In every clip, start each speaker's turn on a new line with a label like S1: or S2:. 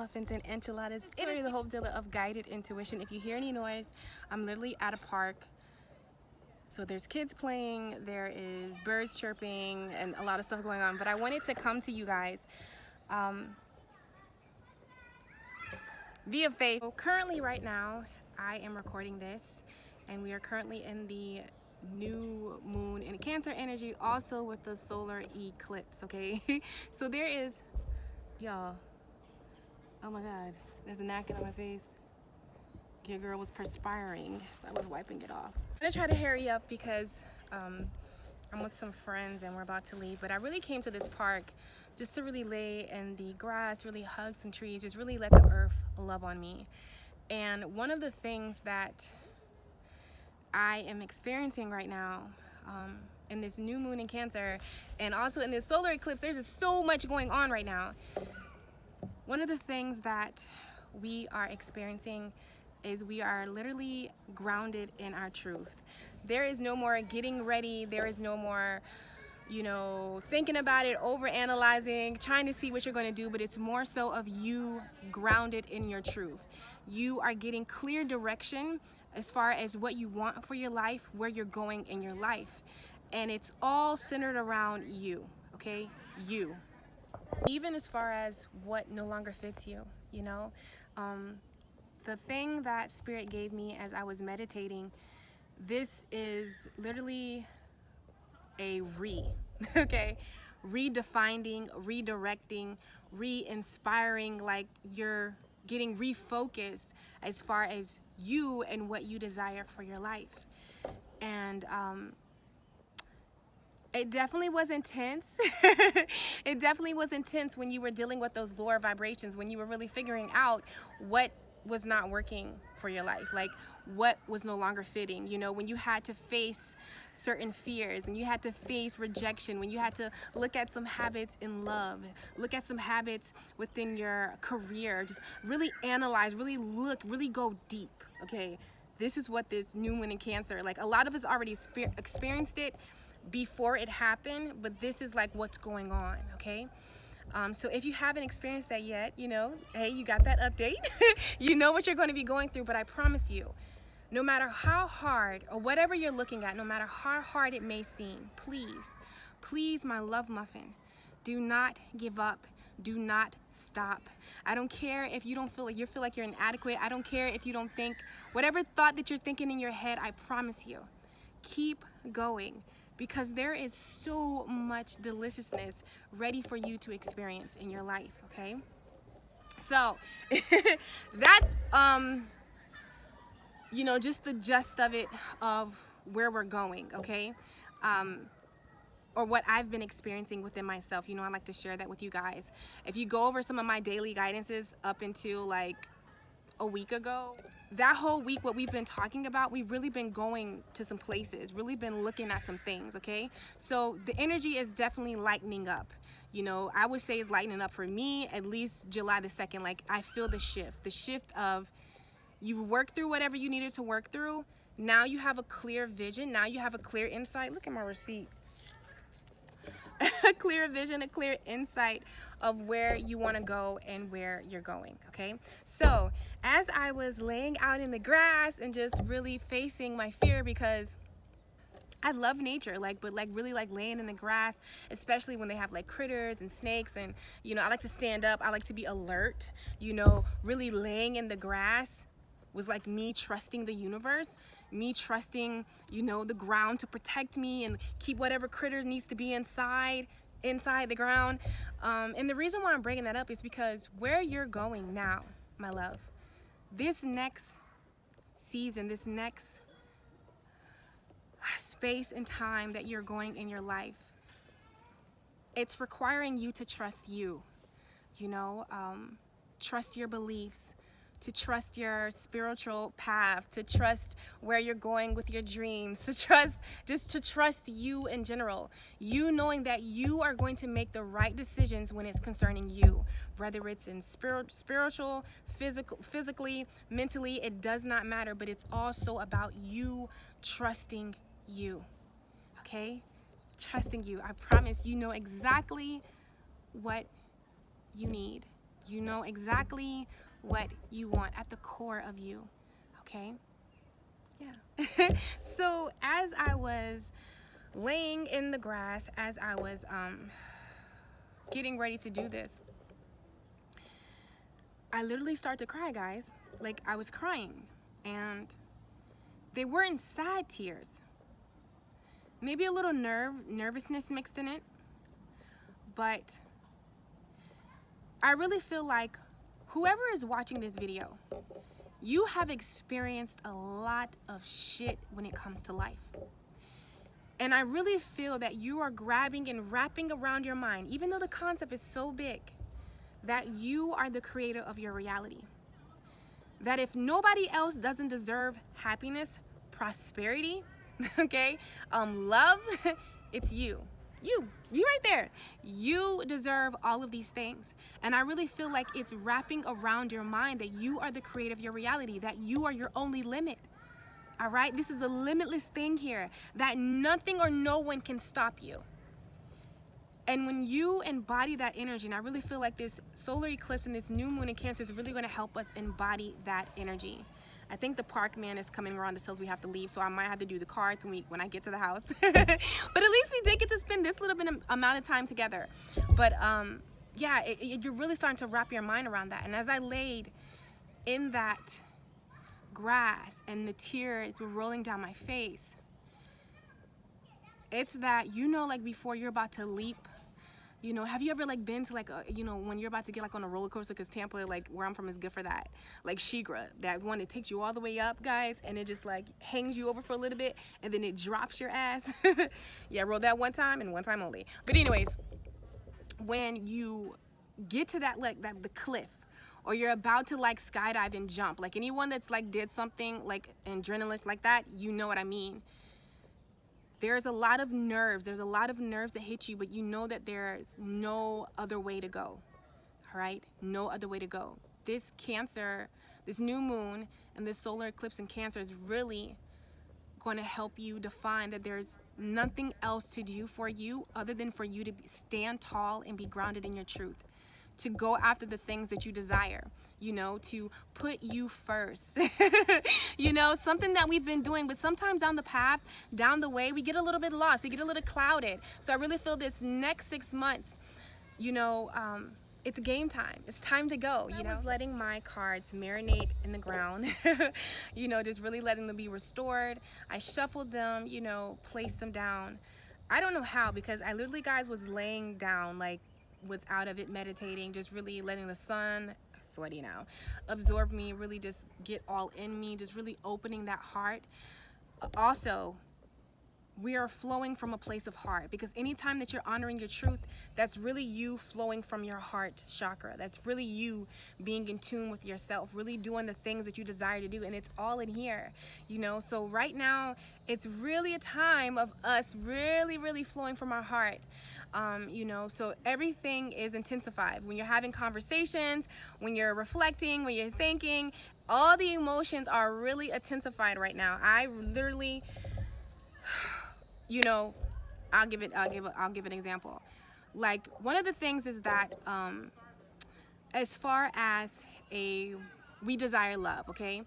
S1: muffins and enchiladas. It is the Hope Dealer of Guided Intuition. If you hear any noise, I'm literally at a park. So there's kids playing, there is birds chirping, and a lot of stuff going on. But I wanted to come to you guys via faith. So currently right now, I am recording this, and we are currently in the new moon in Cancer energy, also with the solar eclipse, okay? So there is, y'all, oh my God, there's a napkin on my face. Your girl was perspiring, so I was wiping it off. I'm gonna try to hurry up because I'm with some friends and we're about to leave, but I really came to this park just to really lay in the grass, really hug some trees, just really let the earth love on me. And one of the things that I am experiencing right now in this new moon in Cancer and also in this solar eclipse, there's just so much going on right now. One of the things that we are experiencing is we are literally grounded in our truth. There is no more getting ready. There is no more, you know, thinking about it, over analyzing, trying to see what you're going to do, but it's more so of you grounded in your truth. You are getting clear direction as far as what you want for your life, where you're going in your life. And it's all centered around you, okay? You. Even as far as what no longer fits you, you know? The thing that Spirit gave me as I was meditating, this is literally a okay? Redefining, redirecting, re-inspiring, like you're getting refocused as far as you and what you desire for your life. And it definitely was intense. It definitely was intense when you were dealing with those lower vibrations, when you were really figuring out what was not working for your life, like what was no longer fitting, you know, when you had to face certain fears and you had to face rejection, when you had to look at some habits in love, look at some habits within your career, just really analyze, really look, really go deep, okay? This is what this new moon in Cancer, like a lot of us already experienced it before it happened, but this is like what's going on, okay? So if you haven't experienced that yet, you know, hey, you got that update. You know what you're going to be going through, but I promise you, no matter how hard or whatever you're looking at, no matter how hard it may seem, please, please, my love muffin, do not give up. Do not stop. I don't care if you don't feel like you're inadequate. I don't care if you don't think whatever thought that you're thinking in your head, I promise you, keep going. Because there is so much deliciousness ready for you to experience in your life, okay? So, that's, you know, just the gist of it, of where we're going, okay? Or what I've been experiencing within myself. You know, I like to share that with you guys. If you go over some of my daily guidances up until like a week ago, that whole week, what we've been talking about, we've really been going to some places, really been looking at some things, okay? So the energy is definitely lightening up. You know, I would say it's lightening up for me at least July the 2nd. Like I feel the shift of you worked through whatever you needed to work through. Now you have a clear vision. Now you have a clear insight. Look at my receipt. A clear vision, a clear insight of where you want to go and where you're going, okay? So as I was laying out in the grass and just really facing my fear, because I love nature, but really laying in the grass, especially when they have like critters and snakes, and you know, I like to stand up, I like to be alert, you know, really laying in the grass was like me trusting the universe, me trusting, you know, the ground to protect me and keep whatever critters needs to be inside the ground. And the reason why I'm bringing that up is because where you're going now, my love, this next season, this next space and time that you're going in your life, it's requiring you to trust you, you know, trust your beliefs, to trust your spiritual path, to trust where you're going with your dreams, to trust you in general. You knowing that you are going to make the right decisions when it's concerning you, whether it's in spiritual, physically, mentally, it does not matter, but it's also about you trusting you, okay? Trusting you. I promise you know exactly what you need. You know exactly what you want at the core of you, okay? Yeah. So as I was laying in the grass, as I was getting ready to do this, I literally started to cry, guys. Like, I was crying, and they weren't sad tears. Maybe a little nervousness mixed in it, but I really feel like whoever is watching this video, you have experienced a lot of shit when it comes to life. And I really feel that you are grabbing and wrapping around your mind, even though the concept is so big, that you are the creator of your reality. That if nobody else doesn't deserve happiness, prosperity, okay, love, it's you. You right there. You deserve all of these things. And I really feel like it's wrapping around your mind that you are the creator of your reality, that you are your only limit. All right? This is a limitless thing here, that nothing or no one can stop you. And when you embody that energy, and I really feel like this solar eclipse and this new moon in Cancer is really going to help us embody that energy. I think the park man is coming around to tell us we have to leave, so I might have to do the cards when I get to the house. But at least we did get to spend this little bit amount of time together. But yeah, you're really starting to wrap your mind around that. And as I laid in that grass and the tears were rolling down my face, it's that, you know, like before you're about to leap, you know, have you ever like been to like a, you know, when you're about to get like on a roller coaster, because Tampa, like where I'm from, is good for that, like Shigra, that one that takes you all the way up, guys, and it just like hangs you over for a little bit and then it drops your ass. Yeah, I rode that one time and one time only. But anyways, when you get to that, like the cliff, or you're about to like skydive and jump, like anyone that's like did something like adrenaline like that, you know what I mean. There's a lot of nerves. There's a lot of nerves that hit you, but you know that there's no other way to go, all right? No other way to go. This Cancer, this new moon and this solar eclipse in Cancer is really going to help you define that there's nothing else to do for you other than for you to stand tall and be grounded in your truth, to go after the things that you desire, you know, to put you first. You know, something that we've been doing, but sometimes down the path, down the way, we get a little bit lost, we get a little clouded. So I really feel this next 6 months, you know, it's game time. It's time to go, you know. I was letting my cards marinate in the ground, you know, just really letting them be restored. I shuffled them, you know, placed them down. I don't know how, because I literally, guys, was laying down, like, was out of it, meditating, just really letting the sun, sweaty now, absorb me, really just get all in me, just really opening that heart. Also, we are flowing from a place of heart, because anytime that you're honoring your truth, that's really you flowing from your heart chakra. That's really you being in tune with yourself, really doing the things that you desire to do, and it's all in here, you know. So right now, it's really a time of us really flowing from our heart. You know, so everything is intensified when you're having conversations, when you're reflecting, when you're thinking. All the emotions are really intensified right now. I literally, you know, I'll give an example. Like, one of the things is that as far as we desire love, okay?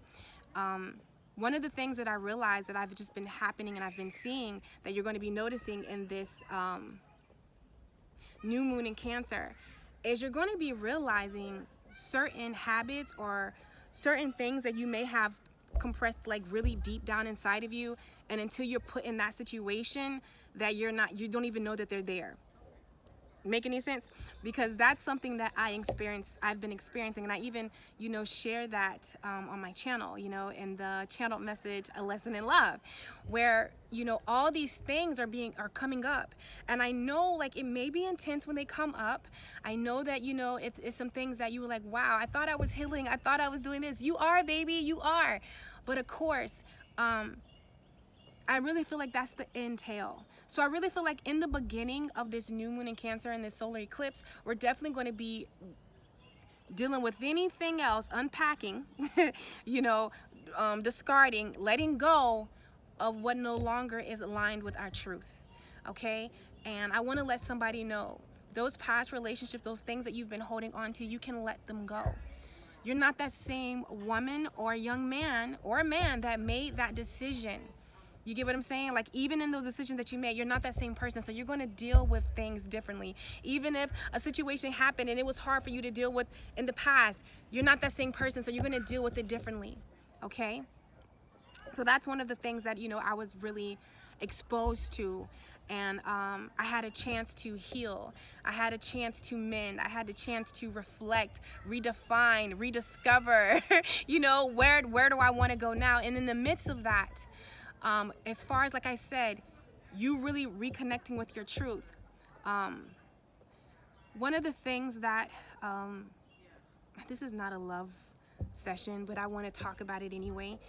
S1: One of the things that I realized that I've just been happening and I've been seeing, that you're going to be noticing in this new moon in Cancer, is you're going to be realizing certain habits or certain things that you may have compressed like really deep down inside of you, and until you're put in that situation, that you don't even know that they're there. Make any sense? Because that's something that I've been experiencing, and I even, you know, share that on my channel, you know, in the channel message, A Lesson in Love, where, you know, all these things are coming up, and I know, like, it may be intense when they come up. I know that, you know, it's some things that you were like, wow, I thought I was healing, I thought I was doing this. You are, baby, you are. But of course, I really feel like that's the entail. So I really feel like in the beginning of this new moon in Cancer and this solar eclipse, we're definitely going to be dealing with anything else, unpacking, you know, discarding, letting go of what no longer is aligned with our truth, okay? And I want to let somebody know those past relationships, those things that you've been holding on to, you can let them go. You're not that same woman or young man or man that made that decision. You get what I'm saying? Like, even in those decisions that you made, you're not that same person. So you're going to deal with things differently. Even if a situation happened and it was hard for you to deal with in the past, you're not that same person. So you're going to deal with it differently. Okay? So that's one of the things that, you know, I was really exposed to. And I had a chance to heal. I had a chance to mend. I had a chance to reflect, redefine, rediscover, you know, where do I want to go now? And in the midst of that, as far as, like I said, you really reconnecting with your truth. One of the things that, this is not a love session, but I want to talk about it anyway.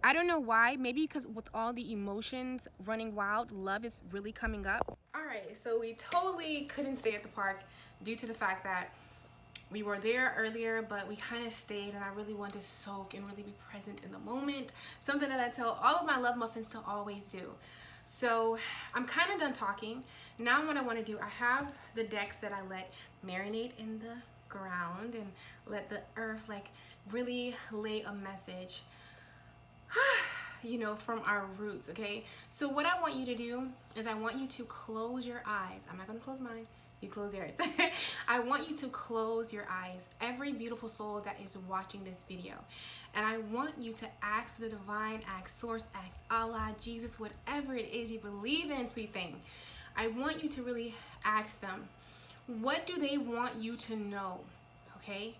S1: I don't know why, maybe because with all the emotions running wild, love is really coming up. All right, so we totally couldn't stay at the park due to the fact that we were there earlier, but we kind of stayed, and I really wanted to soak and really be present in the moment. Something that I tell all of my love muffins to always do. So I'm kind of done talking. Now what I want to do, I have the decks that I let marinate in the ground and let the earth like really lay a message, you know, from our roots. Okay, so what I want you to do is I want you to close your eyes. I'm not going to close mine. You close yours. I want you to close your eyes, every beautiful soul that is watching this video. And I want you to ask the divine, ask source, ask Allah, Jesus, whatever it is you believe in, sweet thing. I want you to really ask them, what do they want you to know? Okay?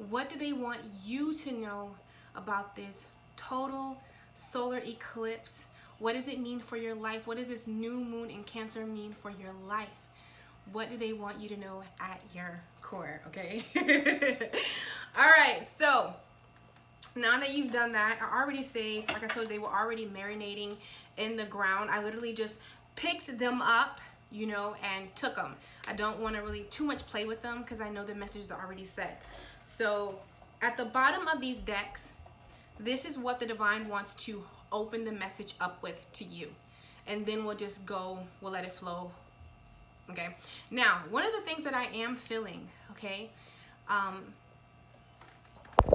S1: What do they want you to know about this total solar eclipse? What does it mean for your life? What does this new moon in Cancer mean for your life? What do they want you to know at your core? Okay. All right, so now that you've done that, I already say, like I told you, they were already marinating in the ground. I literally just picked them up, you know, and took them. I don't want to really too much play with them because I know the message is already set. So at the bottom of these decks, this is what the divine wants to open the message up with to you. And then we'll just go, we'll let it flow. Okay, now one of the things that I am feeling, okay,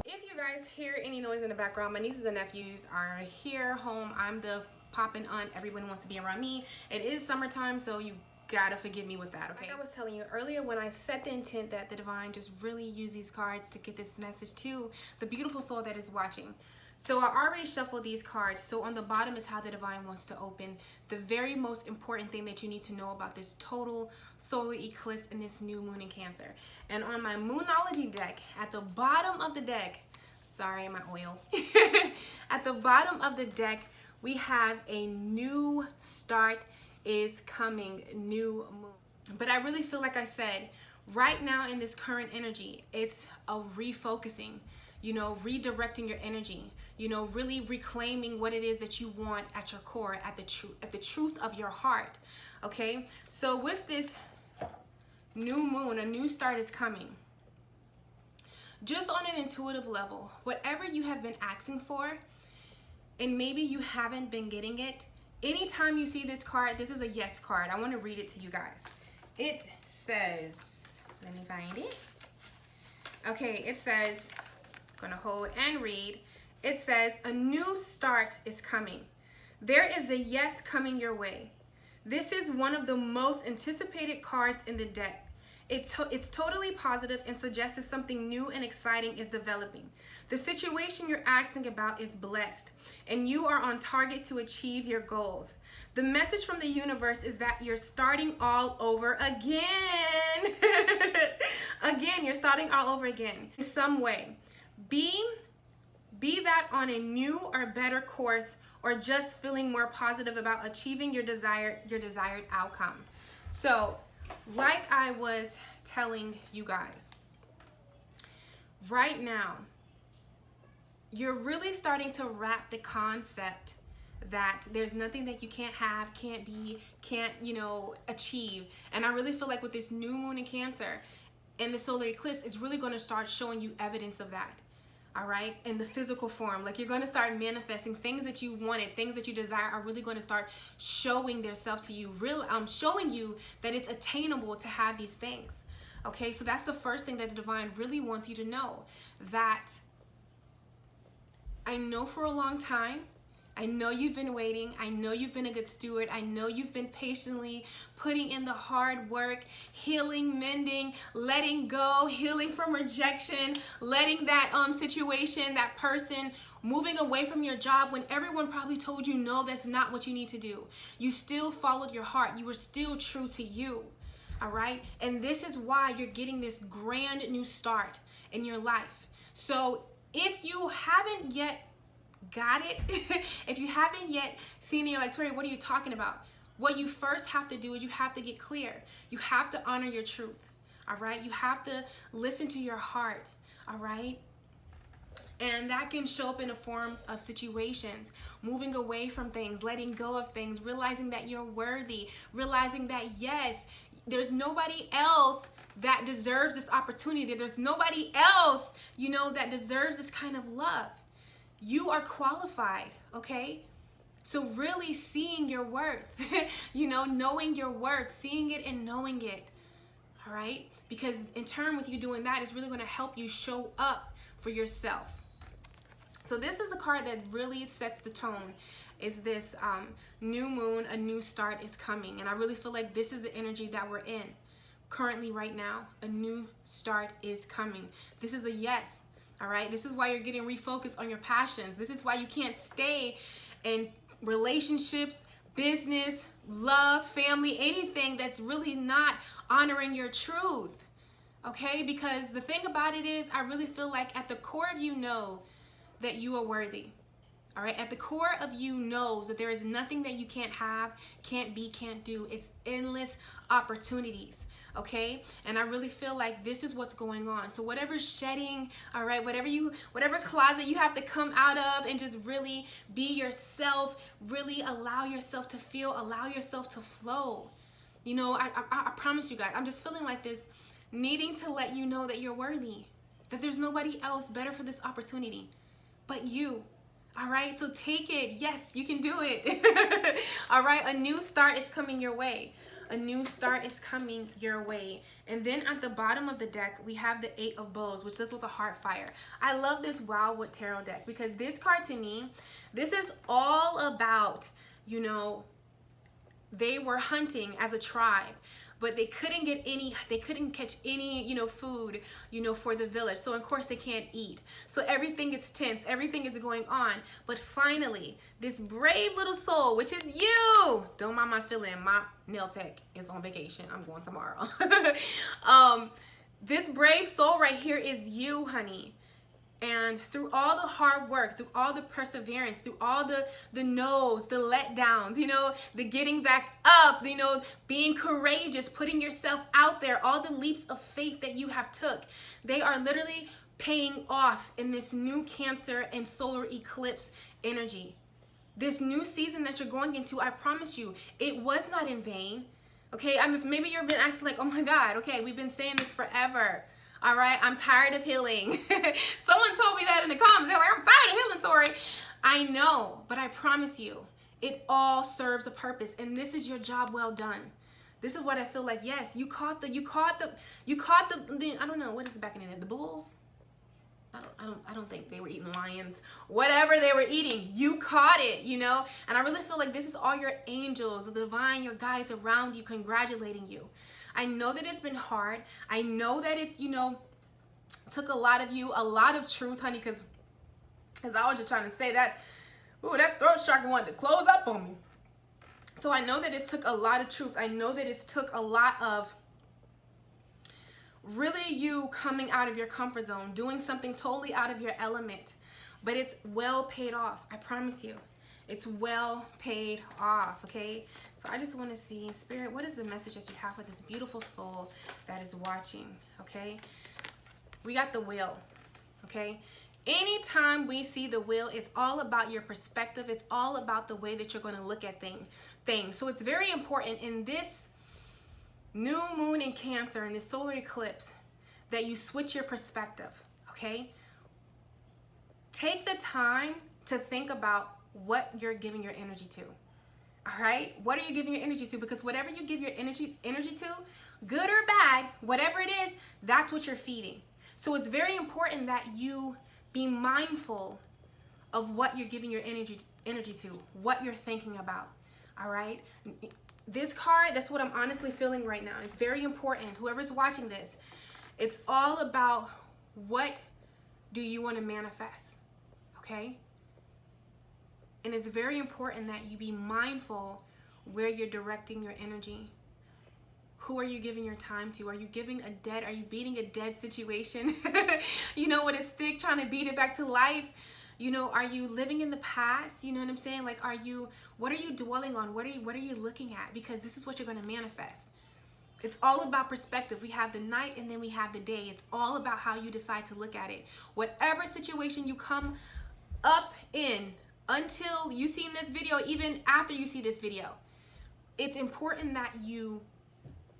S1: if you guys hear any noise in the background, my nieces and nephews are here home. I'm the poppin' aunt. Everyone wants to be around me. It is summertime, so you gotta forgive me with that. Okay, like I was telling you earlier, when I set the intent that the divine just really use these cards to get this message to the beautiful soul that is watching. So I already shuffled these cards. So on the bottom is how the divine wants to open the very most important thing that you need to know about this total solar eclipse and this new moon in Cancer. And on my Moonology deck, at the bottom of the deck, sorry, my oil. At the bottom of the deck, we have a new start is coming, new moon. But I really feel like I said, right now in this current energy, it's a refocusing. You know, redirecting your energy, you know, really reclaiming what it is that you want at your core, at the truth of your heart. Okay, so with this new moon, a new start is coming. Just on an intuitive level, whatever you have been asking for, and maybe you haven't been getting it, anytime you see this card, this is a yes card. I want to read it to you guys. It says, let me find it. Okay, it says, gonna hold and read. It says, a new start is coming. There is a yes coming your way. This is one of the most anticipated cards in the deck. It's totally positive and suggests that something new and exciting is developing. The situation you're asking about is blessed, and you are on target to achieve your goals. The message from the universe is that you're starting all over again. Again, you're starting all over again in some way. Be that on a new or better course, or just feeling more positive about achieving your desired outcome. So, like I was telling you guys, right now, you're really starting to wrap the concept that there's nothing that you can't have, can't be, can't, you know, achieve. And I really feel like with this new moon in Cancer and the solar eclipse, it's really going to start showing you evidence of that. all right, in the physical form. Like, you're going to start manifesting things that you wanted, things that you desire are really going to start showing themselves to you, showing you that it's attainable to have these things. Okay, so that's the first thing that the divine really wants you to know, that I know for a long time, I know you've been waiting. I know you've been a good steward. I know you've been patiently putting in the hard work, healing, mending, letting go, healing from rejection, letting that situation, that person, moving away from your job when everyone probably told you, no, that's not what you need to do. You still followed your heart. You were still true to you. All right? And this is why you're getting this grand new start in your life. So if you haven't yet got it, if you haven't yet seen it, you're like, Tori, what are you talking about? What you first have to do is you have to get clear. You have to honor your truth. All right? You have to listen to your heart. All right? And that can show up in the forms of situations, moving away from things, letting go of things, realizing that you're worthy, realizing that, yes, there's nobody else that deserves this opportunity. There's nobody else, you know, that deserves this kind of love. You are qualified, okay? So really seeing your worth, you know, knowing your worth, seeing it and knowing it, all right? Because in turn with you doing that, it's really going to help you show up for yourself. So this is the card that really sets the tone, is this new moon, a new start is coming. And I really feel like this is the energy that we're in currently right now. A new start is coming. This is a yes. All right, this is why you're getting refocused on your passions. This is why you can't stay in relationships, business, love, family, anything that's really not honoring your truth. Okay, because the thing about it is, I really feel like at the core of you know that you are worthy. All right, at the core of you knows that there is nothing that you can't have, can't be, can't do. It's endless opportunities. Okay, and I really feel like this is what's going on. So whatever shedding, all right, whatever closet you have to come out of and just really be yourself, really allow yourself to feel, allow yourself to flow. You know, I promise you guys, I'm just feeling like this, needing to let you know that you're worthy, that there's nobody else better for this opportunity but you. All right, so take it. Yes, you can do it. All right, a new start is coming your way. A new start is coming your way. And then at the bottom of the deck, we have the 8 of Bows, which is with a heart fire. I love this Wildwood Tarot deck because this card to me, this is all about, you know, they were hunting as a tribe, but they couldn't catch any, you know, food, you know, for the village. So of course they can't eat. So everything is tense, everything is going on. But finally, this brave little soul, which is you, don't mind my feeling, my nail tech is on vacation. I'm going tomorrow. This brave soul right here is you, honey. And through all the hard work, through all the perseverance, through all the no's, the letdowns, you know, the getting back up, you know, being courageous, putting yourself out there, all the leaps of faith that you have took, they are literally paying off in this new Cancer and solar eclipse energy. This new season that you're going into, I promise you, it was not in vain. Okay, I mean, maybe you've been asking like, oh my God, okay, we've been saying this forever. All right, I'm tired of healing. Someone told me that in the comments. They're like, I'm tired of healing, Tori. I know, but I promise you, it all serves a purpose, and this is your job well done. This is what I feel like. Yes, you caught the I don't know, what is it back in the bulls? I don't think they were eating lions. Whatever they were eating, you caught it, you know? And I really feel like this is all your angels, the divine, your guides around you congratulating you. I know that it's been hard. I know that it's, you know, took a lot of you, a lot of truth, honey, because as I was just trying to say that, ooh, that throat chakra wanted to close up on me. So I know that it took a lot of truth. I know that it's took a lot of really you coming out of your comfort zone, doing something totally out of your element, but it's well paid off. I promise you. It's well paid off, okay? So I just want to see, Spirit, what is the message that you have for this beautiful soul that is watching, okay? We got the wheel, okay? Anytime we see the wheel, it's all about your perspective. It's all about the way that you're going to look at things. So it's very important in this new moon in Cancer, in this solar eclipse, that you switch your perspective, okay? take the time to think about what you're giving your energy to. All right? What are you giving your energy to? Because whatever you give your energy to, good or bad, whatever it is, that's what you're feeding. So it's very important that you be mindful of what you're giving your energy to, what you're thinking about. All right? This card, that's what I'm honestly feeling right now. It's very important. Whoever's watching this, it's all about what do you want to manifest, okay? And it's very important that you be mindful where you're directing your energy. Who are you giving your time to? Are you beating a dead situation? You know, with a stick trying to beat it back to life? You know, are you living in the past? You know what I'm saying? Like, what are you dwelling on? What are you looking at? Because this is what you're going to manifest. It's all about perspective. We have the night and then we have the day. It's all about how you decide to look at it. Whatever situation you come up in, until you see this video, even after you see this video, it's important that you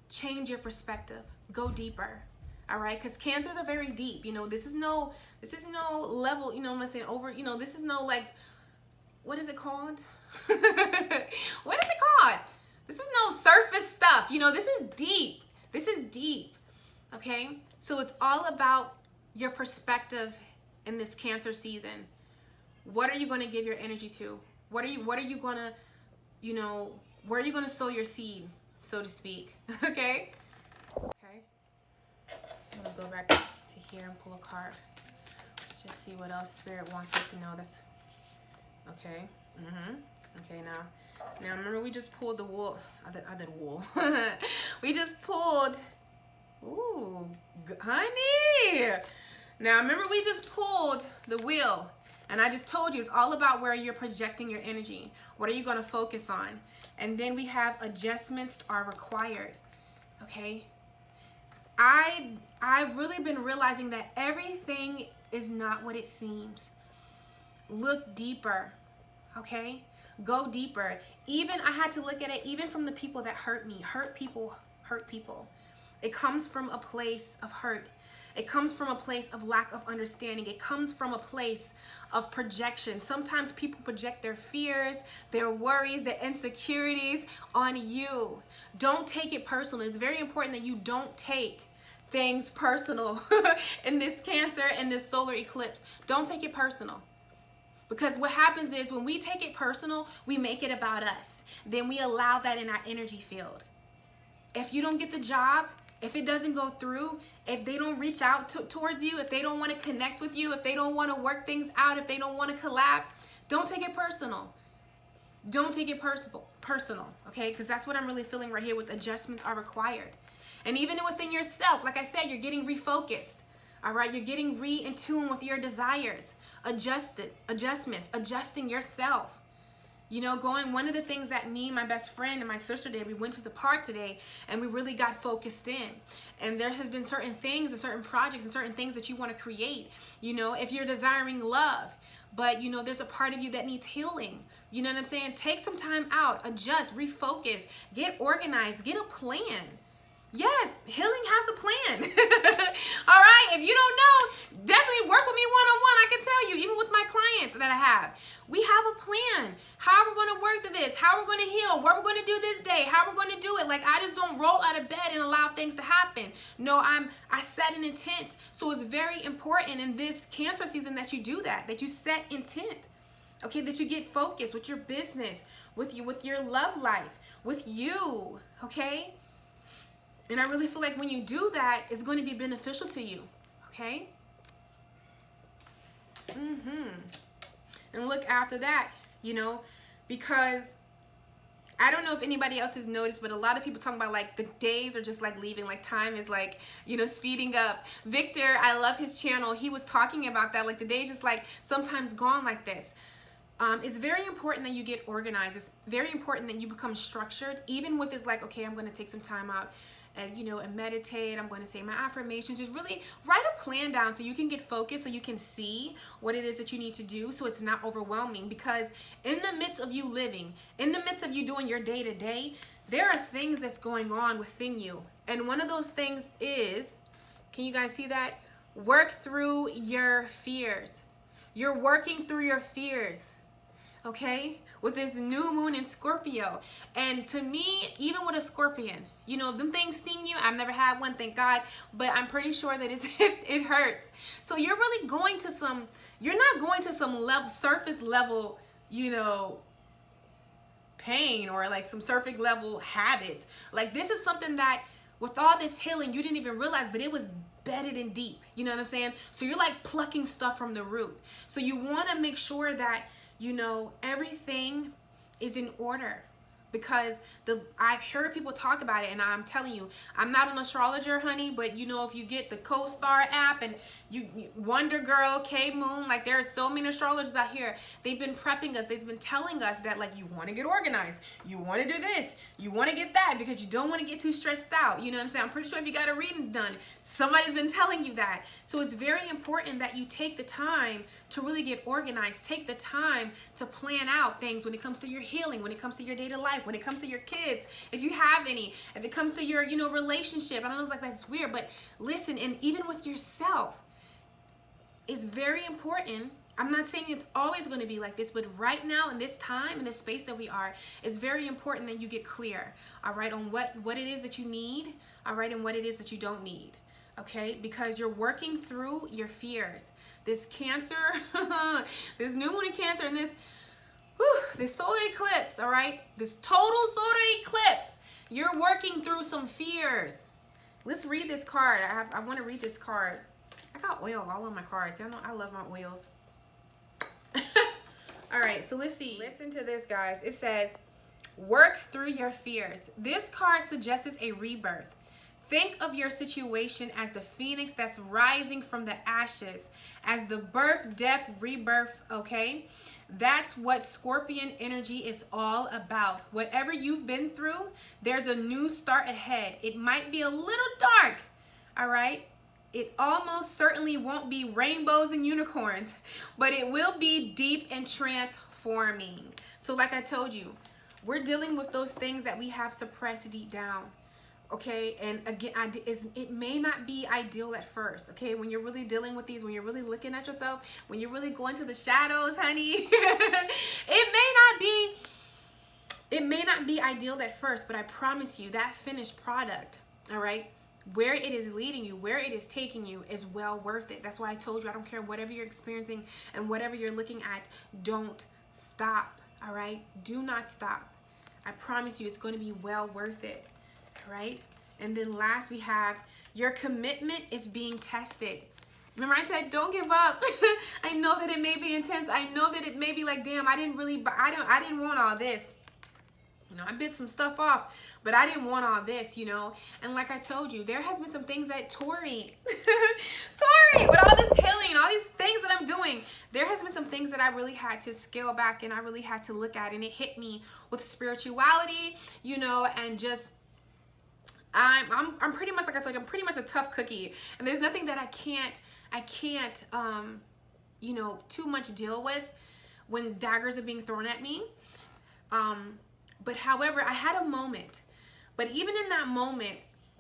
S1: change your perspective, go deeper. All right, because cancers are very deep. You know, this is no level. You know, I'm not saying over. You know, this is no, like, what is it called? What is it called? This is no surface stuff. You know, this is deep. This is deep. Okay, so it's all about your perspective in this Cancer season. What are you going to give your energy to? What are you going to, you know, where are you going to sow your seed, so to speak? Okay. I'm gonna go back to here and pull a card. Let's just see what else Spirit wants us to know. That's okay. Okay, now remember we just pulled the wool. I did wool. We just pulled. Ooh, honey. Now remember we just pulled the wheel, and I just told you it's all about where you're projecting your energy. What are you going to focus on? And then we have adjustments are required. Okay. I've really been realizing that everything is not what it seems. Look deeper, okay? Go deeper. Even I had to look at it even from the people that hurt me. Hurt people hurt people. It comes from a place of hurt. It comes from a place of lack of understanding. It comes from a place of projection. Sometimes people project their fears, their worries, their insecurities on you. Don't take it personal. It's very important that you don't take things personal in this Cancer and this solar eclipse. Don't take it personal. Because what happens is when we take it personal, we make it about us. Then we allow that in our energy field. If you don't get the job, if it doesn't go through, if they don't reach out towards you, if they don't want to connect with you, if they don't want to work things out, if they don't want to collab, don't take it personal. Don't take it personal, okay? Because that's what I'm really feeling right here with adjustments are required. And even within yourself, like I said, you're getting refocused, all right? You're getting in tune with your desires. Adjustments, adjusting yourself. You know, one of the things that me, my best friend, and my sister did, we went to the park today and we really got focused in. And there has been certain things and certain projects and certain things that you want to create. You know, if you're desiring love, but you know, there's a part of you that needs healing. You know what I'm saying? Take some time out, adjust, refocus, get organized, get a plan. Yes, healing has a plan. All right, if you don't know, definitely work with me one-on-one. I can tell you, even with my clients that I have, we have a plan. How are we going to work through this? How are we going to heal? What are we going to do this day? How are we going to do it? Like, I just don't roll out of bed and allow things to happen. No, I set an intent. So it's very important in this Cancer season that you do that you set intent. Okay, that you get focused with your business, with your love life, with you, okay? And I really feel like when you do that, it's going to be beneficial to you, okay? And look after that, you know, because I don't know if anybody else has noticed, but a lot of people talking about like the days are just like leaving, like time is like, you know, speeding up. Victor, I love his channel. He was talking about that, like the days just like sometimes gone like this. It's very important that you get organized. It's very important that you become structured, even with this like, okay, I'm going to take some time out and, you know, and meditate. I'm going to say my affirmations. Just really write a plan down so you can get focused, so you can see what it is that you need to do, so it's not overwhelming. Because in the midst of you living, in the midst of you doing your day-to-day, there are things that's going on within you. And one of those things is, can you guys see that? Work through your fears. You're working through your fears, okay, with this new moon in Scorpio. And to me, even with a scorpion, you know, them things sting you. I've never had one, thank God, but I'm pretty sure that it hurts. So you're really going to some, you're not going to some level, surface level, you know, pain or like some surface level habits. Like this is something that with all this healing you didn't even realize, but it was bedded in deep. You know what I'm saying? So you're like plucking stuff from the root. So you want to make sure that, you know, everything is in order, because I've heard people talk about it, and I'm telling you, I'm not an astrologer, honey, but you know, if you get the CoStar app and you Wonder Girl, K Moon, like there are so many astrologers out here. They've been prepping us. They've been telling us that like you want to get organized, you want to do this, you want to get that, because you don't want to get too stressed out. You know what I'm saying? I'm pretty sure if you got a reading done, somebody's been telling you that. So it's very important that you take the time to really get organized. Take the time to plan out things when it comes to your healing, when it comes to your daily life, when it comes to your kids, if you have any, if it comes to your, you know, relationship. I know it's like that's weird, but listen, and even with yourself, it's very important. I'm not saying it's always going to be like this, but right now in this time, in this space that we are, it's very important that you get clear, all right, on what it is that you need, all right, and what it is that you don't need, okay, because you're working through your fears. This Cancer, this new moon in Cancer, and this solar eclipse, all right, this total solar eclipse, you're working through some fears. Let's read this card. I want to read this card. I got oil all on my cards. Y'all know I love my oils. All right, so let's see. Listen to this, guys. It says, work through your fears. This card suggests a rebirth. Think of your situation as the phoenix that's rising from the ashes, as the birth, death, rebirth, okay? That's what Scorpion energy is all about. Whatever you've been through, there's a new start ahead. It might be a little dark, all right? It almost certainly won't be rainbows and unicorns, but it will be deep and transforming. So like I told you, we're dealing with those things that we have suppressed deep down. Okay, and again, it may not be ideal at first. Okay, when you're really dealing with these, when you're really looking at yourself, when you're really going to the shadows, honey, it may not be ideal at first, but I promise you that finished product, all right, where it is leading you, where it is taking you, is well worth it. That's why I told you, I don't care whatever you're experiencing and whatever you're looking at, don't stop, all right? Do not stop. I promise you it's going to be well worth it. Right? And then last we have your commitment is being tested. Remember I said don't give up. I know that it may be intense. I know that it may be like, damn, I didn't want all this. You know, I bit some stuff off, but I didn't want all this, you know. And like I told you, there has been some things that Tori, with all this healing and all these things that I'm doing, there has been some things that I really had to scale back and I really had to look at, and it hit me with spirituality, you know, and just I'm pretty much, like I told you, I'm pretty much a tough cookie, and there's nothing that I can't you know, too much deal with when daggers are being thrown at me. But however, I had a moment, but even in that moment,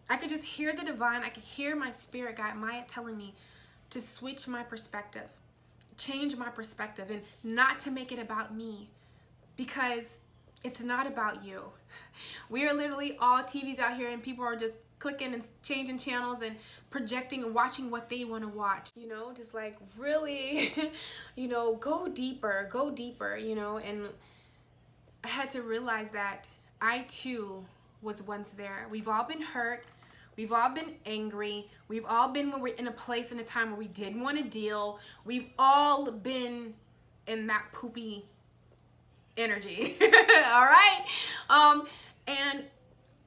S1: I could just hear the divine. I could hear my spirit guide, Maya, telling me to switch my perspective, change my perspective, and not to make it about me, because it's not about you. We are literally all TVs out here, and people are just clicking and changing channels and projecting and watching what they want to watch. You know, just like really, you know, go deeper, you know. And I had to realize that I too was once there. We've all been hurt. We've all been angry. We've all been when we're in a place in a time where we didn't want to deal. We've all been in that poopy energy. All right. And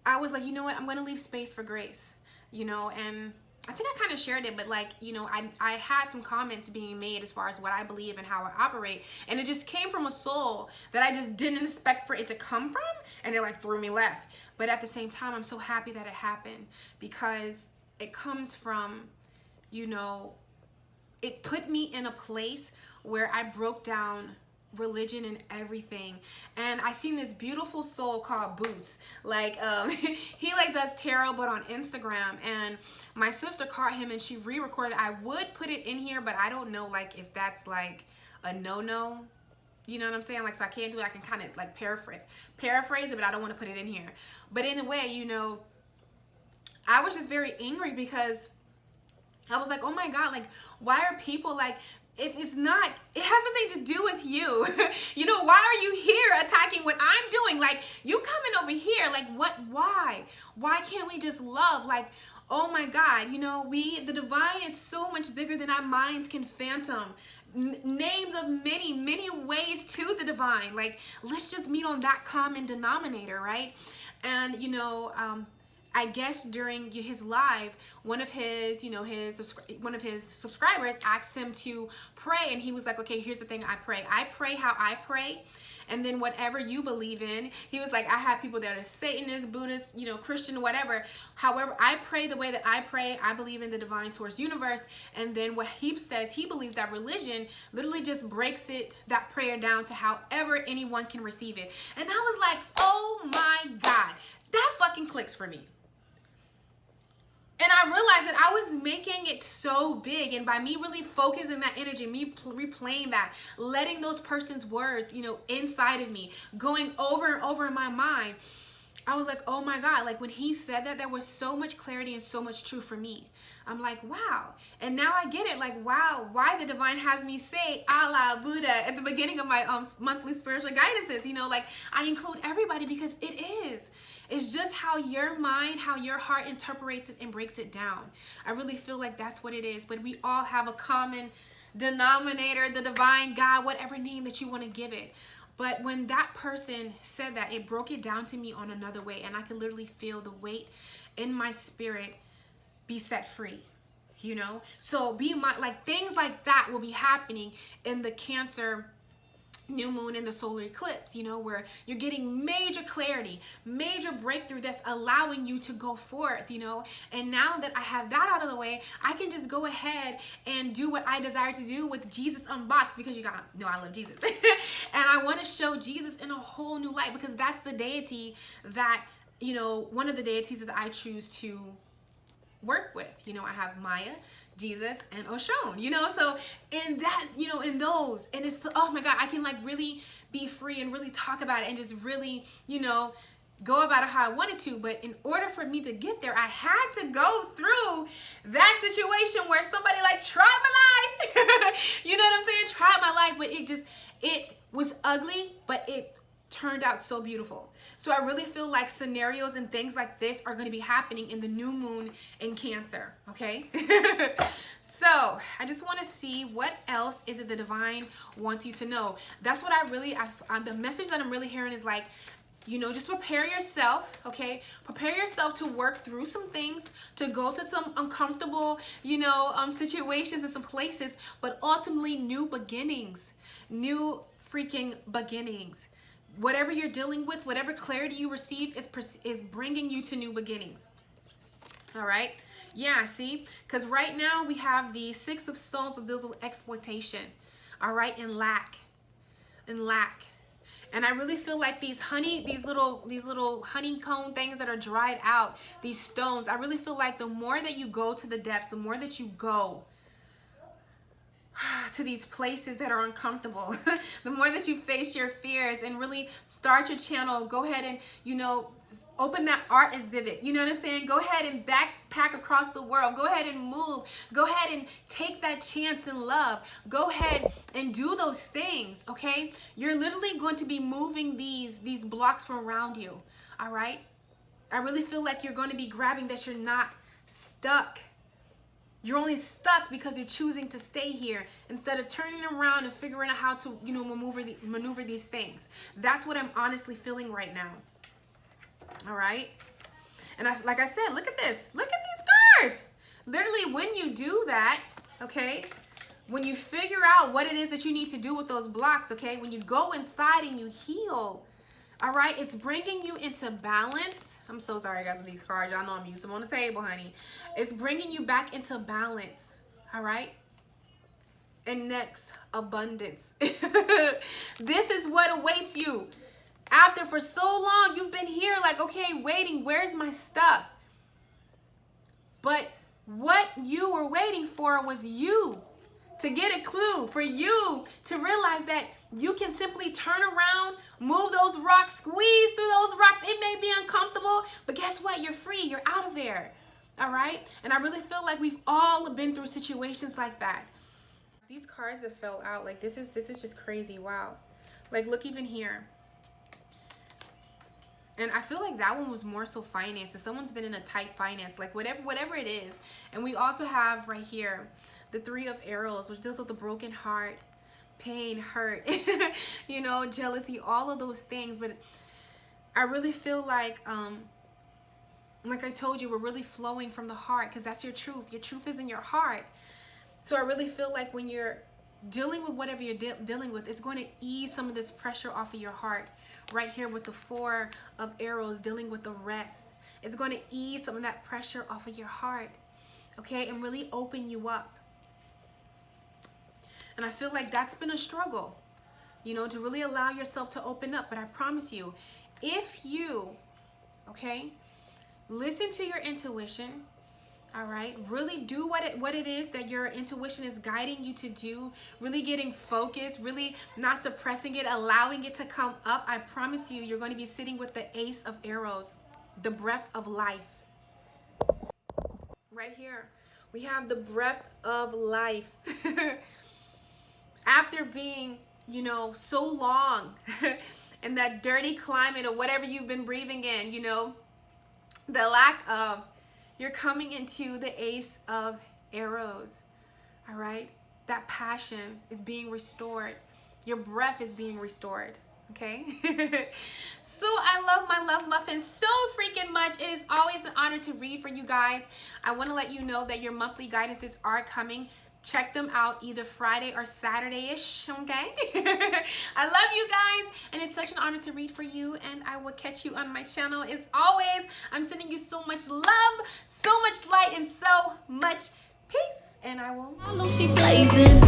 S1: I was like, you know what, I'm going to leave space for grace, you know. And I think I kind of shared it, but like, you know, I had some comments being made as far as what I believe and how I operate, and it just came from a soul that I just didn't expect for it to come from, and it like threw me left. But at the same time, I'm so happy that it happened, because it comes from, you know, it put me in a place where I broke down religion and everything. And I seen this beautiful soul called Boots. Like he like does tarot but on Instagram, and my sister caught him and she re-recorded. I would put it in here, but I don't know like if that's like a no-no. You know what I'm saying? Like, so I can't do it. I can kind of like paraphrase it, but I don't want to put it in here. But in a way, you know, I was just very angry because I was like, oh my God, like, why are people like, if it's not, it has nothing to do with you. You know, why are you here attacking what I'm doing? Like, you coming over here, like, what, why? Why can't we just love? Like, oh my God, you know, the divine is so much bigger than our minds can fathom. Names of many ways to the divine. Like, let's just meet on that common denominator, right? And, you know, I guess during his live, one of his subscribers asked him to pray, and he was like, okay, here's the thing, I pray how I pray, and then whatever you believe in. He was like, I have people that are Satanist, Buddhist, you know, Christian, whatever. However, I pray the way that I pray. I believe in the divine source universe. And then what he says, he believes that religion literally just breaks that prayer down to however anyone can receive it. And I was like, oh my God, that fucking clicks for me. And I realized that I was making it so big, and by me really focusing that energy, me replaying that, letting those person's words, you know, inside of me, going over and over in my mind, I was like, oh my God, like when he said that, there was so much clarity and so much truth for me. I'm like, wow. And now I get it, like, wow, why the divine has me say Allah, Buddha at the beginning of my monthly spiritual guidances. You know, like I include everybody because it is. It's just how your mind, how your heart interprets it and breaks it down. I really feel like that's what it is. But we all have a common denominator, the divine God, whatever name that you want to give it. But when that person said that, it broke it down to me on another way. And I could literally feel the weight in my spirit be set free, you know? So like things like that will be happening in the Cancer new moon and the solar eclipse, you know, where you're getting major clarity, major breakthrough that's allowing you to go forth, you know. And now that I have that out of the way, I can just go ahead and do what I desire to do with Jesus Unboxed, because you got know I love Jesus. And I want to show Jesus in a whole new light, because that's the deity that, you know, one of the deities that I choose to work with. You know, I have Maya, Jesus, and Oshun, you know. So in that, you know, in those, and it's, oh my God, I can like really be free and really talk about it and just really, you know, go about it how I wanted to. But in order for me to get there, I had to go through that situation where somebody like tried my life. You know what I'm saying? Tried my life, but it was ugly, but it turned out so beautiful. So I really feel like scenarios and things like this are going to be happening in the new moon in Cancer, okay? So I just want to see what else is it the divine wants you to know. That's what the message that I'm really hearing is like, you know, just prepare yourself, okay? Prepare yourself to work through some things, to go to some uncomfortable, you know, situations and some places, but ultimately new beginnings, new freaking beginnings. Whatever you're dealing with, whatever clarity you receive is bringing you to new beginnings. All right? Yeah, see? Because right now we have the Six of Swords that deals with exploitation. All right? And lack. And lack. And I really feel like these little honeycomb things that are dried out, these stones, I really feel like the more that you go to the depths, the more that you go to these places that are uncomfortable, the more that you face your fears and really start your channel, go ahead and, you know, open that art exhibit, you know what I'm saying? Go ahead and backpack across the world. Go ahead and move. Go ahead and take that chance in love. Go ahead and do those things, okay? You're literally going to be moving these blocks from around you, all right? I really feel like you're going to be grabbing that you're not stuck. You're only stuck because you're choosing to stay here instead of turning around and figuring out how to, you know, maneuver these things. That's what I'm honestly feeling right now. All right. And like I said, look at this. Look at these cards. Literally, when you do that, okay, when you figure out what it is that you need to do with those blocks, okay, when you go inside and you heal, all right, it's bringing you into balance. I'm so sorry, guys, with these cards. Y'all know I'm using them on the table, honey. It's bringing you back into balance, all right? And next, abundance. This is what awaits you. After for so long, you've been here like, okay, waiting, where's my stuff? But what you were waiting for was you to get a clue, for you to realize that you can simply turn around, move those rocks, squeeze through those rocks. It may be uncomfortable, but guess what? You're free. You're out of there. All right? And I really feel like we've all been through situations like that. These cards that fell out, like this is just crazy. Wow. Like look even here. And I feel like that one was more so finances. Someone's been in a tight finance, like whatever it is. And we also have right here the 3 of Arrows, which deals with the broken heart, pain, hurt, you know, jealousy, all of those things. But I really feel like I told you, we're really flowing from the heart, because that's your truth. Your truth is in your heart. So I really feel like when you're dealing with whatever you're dealing with, it's going to ease some of this pressure off of your heart. Right here with the 4 of Arrows, dealing with the rest. It's going to ease some of that pressure off of your heart, okay, and really open you up. And I feel like that's been a struggle, you know, to really allow yourself to open up. But I promise you, if you, okay, listen to your intuition, all right, really do what it is that your intuition is guiding you to do, really getting focused, really not suppressing it, allowing it to come up, I promise you, you're going to be sitting with the Ace of Arrows, the breath of life. Right here, we have the breath of life. After being, you know, so long in that dirty climate or whatever you've been breathing in, you know, the lack of, you're coming into the Ace of Arrows, all right? That passion is being restored. Your breath is being restored, okay? So I love my love muffins so freaking much. It is always an honor to read for you guys. I want to let you know that your monthly guidances are coming. Check them out either Friday or Saturday-ish, okay? I love you guys, and it's such an honor to read for you, and I will catch you on my channel. As always, I'm sending you so much love, so much light, and so much peace, and I will...
S2: She blazing.